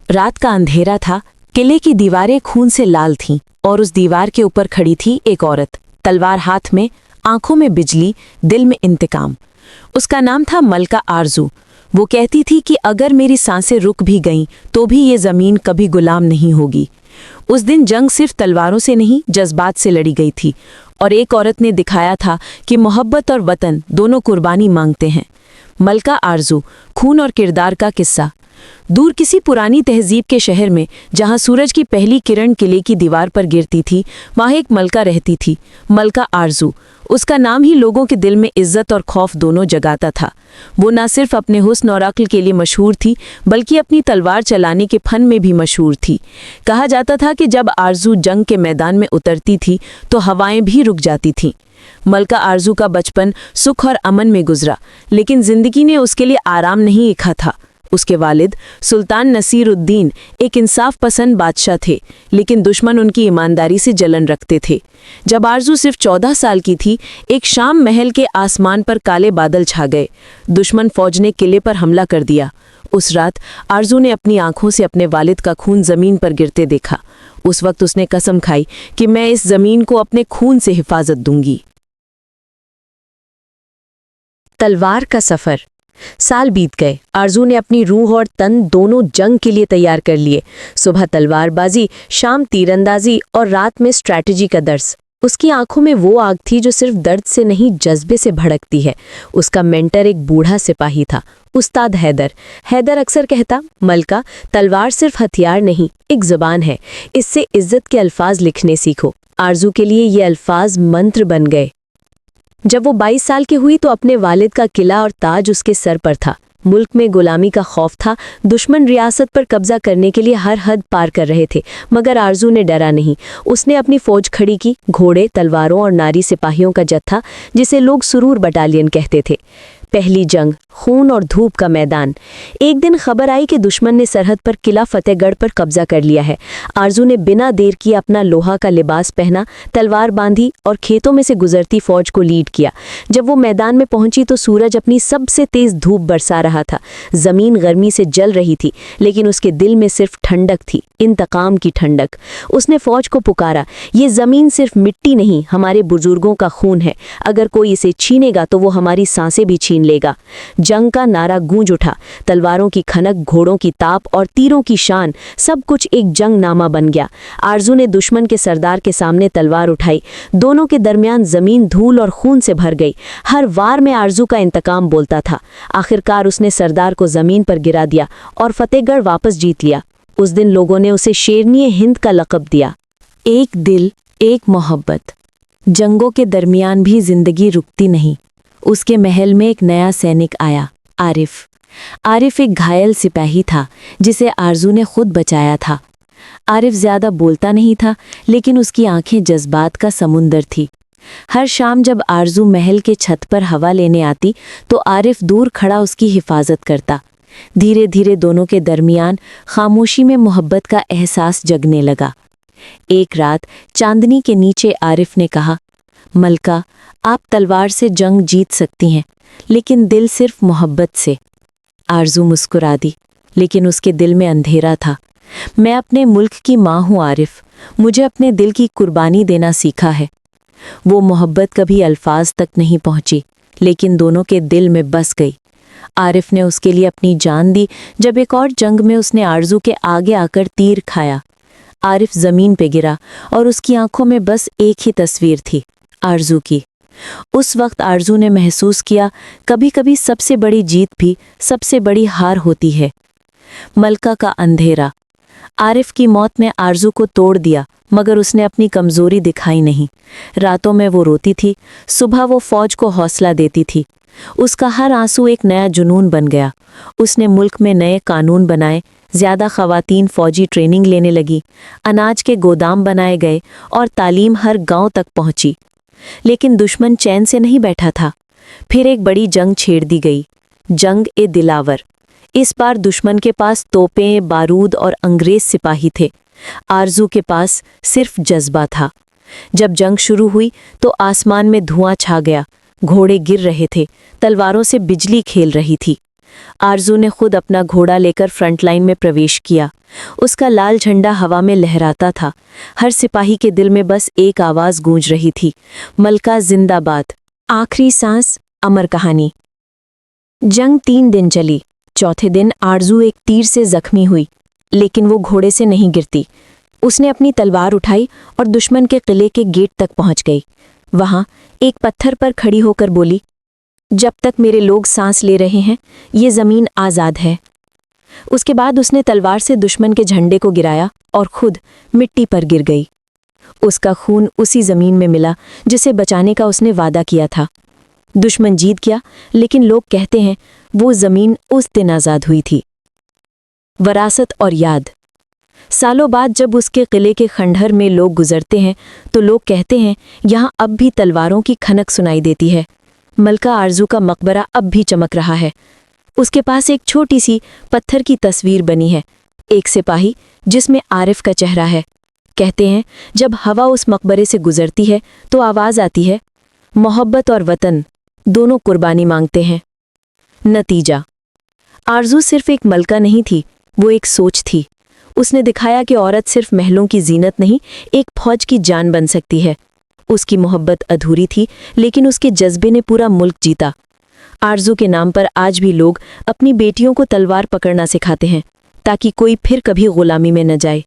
रात का अंधेरा था, किले की दीवारें खून से लाल थीं और उस दीवार के ऊपर खड़ी थी एक औरत, तलवार हाथ में, आंखों में बिजली, दिल में इंतकाम। उसका नाम था मलका आरजू। वो कहती थी कि अगर मेरी सांसें रुक भी गईं तो भी ये ज़मीन कभी गुलाम नहीं होगी। उस दिन जंग सिर्फ तलवारों से नहीं, जज्बात से लड़ी गई थी, और एक औरत ने दिखाया था कि मोहब्बत और वतन दोनों कुर्बानी मांगते हैं। मलका आरजू, खून और किरदार का किस्सा। दूर किसी पुरानी तहजीब के शहर में, जहां सूरज की पहली किरण किले की दीवार पर गिरती थी, वहां एक मलका रहती थी, मलका आरजू। उसका नाम ही लोगों के दिल में इज्जत और खौफ दोनों जगाता था। वो न सिर्फ अपने हुस्न और अक्ल के लिए मशहूर थी, बल्कि अपनी तलवार चलाने के फन में भी मशहूर थी। कहा जाता था कि जब आरजू जंग के मैदान में उतरती थी तो हवाएं भी रुक जाती थीं। मलका आरजू का बचपन सुख और अमन में गुजरा, लेकिन जिंदगी ने उसके लिए आराम नहीं लिखा था। उसके वालिद सुल्तान नसीरुद्दीन एक इंसाफ पसंद बादशाह थे, लेकिन दुश्मन उनकी ईमानदारी से जलन रखते थे। जब आरजू सिर्फ 14 साल की थी, एक शाम महल के आसमान पर काले बादल छा गए। दुश्मन फौज ने किले पर हमला कर दिया। उस रात आरजू ने अपनी आंखों से अपने वालिद का खून जमीन पर गिरते देखा। उस वक्त उसने कसम खाई कि मैं इस जमीन को अपने खून से हिफाजत दूंगी। तलवार का सफर। साल बीत गए। आरजू ने अपनी रूह और तन दोनों जंग के लिए तैयार कर लिए। सुबह तलवारबाजी, शाम तीरंदाजी और रात में स्ट्रैटेजी का दर्स। उसकी आंखों में वो आग थी जो सिर्फ दर्द से नहीं, जज्बे से भड़कती है। उसका मेंटर एक बूढ़ा सिपाही था, उस्ताद हैदर। हैदर अक्सर कहता, मलका, तलवार सिर्फ हथियार नहीं, एक ज़ुबान है। इससे इज्जत के अल्फाज लिखने सीखो। आरजू के लिए ये अल्फाज मंत्र बन गए। जब वो 22 साल की हुई तो अपने वालिद का किला और ताज उसके सर पर था। मुल्क में गुलामी का खौफ था, दुश्मन रियासत पर कब्जा करने के लिए हर हद पार कर रहे थे, मगर आरजू ने डरा नहीं। उसने अपनी फौज खड़ी की, घोड़े, तलवारों और नारी सिपाहियों का जत्था, जिसे लोग सुरूर बटालियन कहते थे। पहली जंग, खून और धूप का मैदान। एक दिन खबर आई कि दुश्मन ने सरहद पर किला फतेहगढ़ पर कब्जा कर लिया है। आरजू ने बिना देर किए अपना लोहा का लिबास पहना, तलवार बांधी और खेतों में से गुजरती फौज को लीड किया। जब वो मैदान में पहुंची तो सूरज अपनी सबसे तेज धूप बरसा रहा था। जमीन गर्मी से जल रही थी, लेकिन उसके दिल में सिर्फ ठंडक थी, इंतकाम की ठंडक। उसने फौज को पुकारा, ये जमीन सिर्फ मिट्टी नहीं, हमारे बुजुर्गों का खून है। अगर कोई इसे छीनेगा तो वो हमारी सांसें भी छीन लेगा। जंग का नारा गूंज उठा। तलवारों की खनक, घोड़ों की ताप और तीरों की शान, सब कुछ एक जंग नामा बन गया। आरजू ने दुश्मन के सरदार के सामने तलवार उठाई। दोनों के दरमियान जमीन धूल और खून से भर गई। हर वार में आरजू का इंतकाम बोलता था। आखिरकार उसने सरदार को जमीन पर गिरा दिया और फतेहगढ़ वापस जीत लिया। उस दिन लोगों ने उसे शेरनी हिंद का लक़ब दिया। एक दिल, एक मोहब्बत। जंगों के दरमियान भी जिंदगी रुकती नहीं। उसके महल में एक नया सैनिक आया, आरिफ। आरिफ एक घायल सिपाही था जिसे आरजू ने खुद बचाया था। आरिफ ज्यादा बोलता नहीं था, लेकिन उसकी आंखें जज्बात का समुंदर थी। हर शाम जब आरजू महल के छत पर हवा लेने आती तो आरिफ दूर खड़ा उसकी हिफाजत करता। धीरे धीरे दोनों के दरमियान खामोशी में मोहब्बत का एहसास जगने लगा। एक रात चांदनी के नीचे आरिफ ने कहा, मलका, आप तलवार से जंग जीत सकती हैं, लेकिन दिल सिर्फ मोहब्बत से। आरजू मुस्कुरा दी, लेकिन उसके दिल में अंधेरा था। मैं अपने मुल्क की माँ हूँ आरिफ, मुझे अपने दिल की कुर्बानी देना सीखा है। वो मोहब्बत कभी अल्फाज तक नहीं पहुँची, लेकिन दोनों के दिल में बस गई। आरिफ ने उसके लिए अपनी जान दी जब एक और जंग में उसने आरजू के आगे आकर तीर खाया। आरिफ जमीन पे गिरा और उसकी आंखों में बस एक ही तस्वीर थी, आरजू की। उस वक्त आरजू ने महसूस किया, कभी कभी सबसे बड़ी जीत भी सबसे बड़ी हार होती है। मलका का अंधेरा। आरिफ की मौत ने आरजू को तोड़ दिया, मगर उसने अपनी कमजोरी दिखाई नहीं। रातों में वो रोती थी, सुबह वो फौज को हौसला देती थी। उसका हर आंसू एक नया जुनून बन गया। उसने मुल्क में नए कानून बनाए, ज़्यादा ख़वातीन फ़ौजी ट्रेनिंग लेने लगी, अनाज के गोदाम बनाए गए और तालीम हर गांव तक पहुंची। लेकिन दुश्मन चैन से नहीं बैठा था। फिर एक बड़ी जंग छेड़ दी गई, जंग ए दिलावर। इस बार दुश्मन के पास तोपें, बारूद और अंग्रेज सिपाही थे। आरजू के पास सिर्फ जज्बा था। जब जंग शुरू हुई तो आसमान में धुआं छा गया, घोड़े गिर रहे थे, तलवारों से बिजली खेल रही थी। आरजू ने खुद अपना घोड़ा लेकर फ्रंट लाइन में प्रवेश किया। उसका लाल झंडा हवा में लहराता था। हर सिपाही के दिल में बस एक आवाज गूंज रही थी, मलका जिंदाबाद। आखिरी सांस, अमर कहानी। जंग 3 दिन चली। चौथे दिन आरजू एक तीर से जख्मी हुई, लेकिन वो घोड़े से नहीं गिरती। उसने अपनी तलवार उठाई और दुश्मन के किले के गेट तक पहुंच गई। वहां एक पत्थर पर खड़ी होकर बोली, जब तक मेरे लोग सांस ले रहे हैं, ये जमीन आज़ाद है। उसके बाद उसने तलवार से दुश्मन के झंडे को गिराया और खुद मिट्टी पर गिर गई। उसका खून उसी जमीन में मिला जिसे बचाने का उसने वादा किया था। दुश्मन जीत गया, लेकिन लोग कहते हैं वो जमीन उस दिन आज़ाद हुई थी। वरासत और याद। सालों बाद जब उसके किले के खंडहर में लोग गुजरते हैं तो लोग कहते हैं यहाँ अब भी तलवारों की खनक सुनाई देती है। मलका आरजू का मकबरा अब भी चमक रहा है। उसके पास एक छोटी सी पत्थर की तस्वीर बनी है, एक सिपाही जिसमें आरिफ का चेहरा है। कहते हैं जब हवा उस मकबरे से गुजरती है तो आवाज़ आती है, मोहब्बत और वतन दोनों कुर्बानी मांगते हैं। नतीजा, आरजू सिर्फ एक मलका नहीं थी, वो एक सोच थी। उसने दिखाया कि औरत सिर्फ महलों की जीनत नहीं, एक फौज की जान बन सकती है। उसकी मोहब्बत अधूरी थी, लेकिन उसके जज्बे ने पूरा मुल्क जीता। आरजू के नाम पर आज भी लोग अपनी बेटियों को तलवार पकड़ना सिखाते हैं, ताकि कोई फिर कभी गुलामी में न जाए।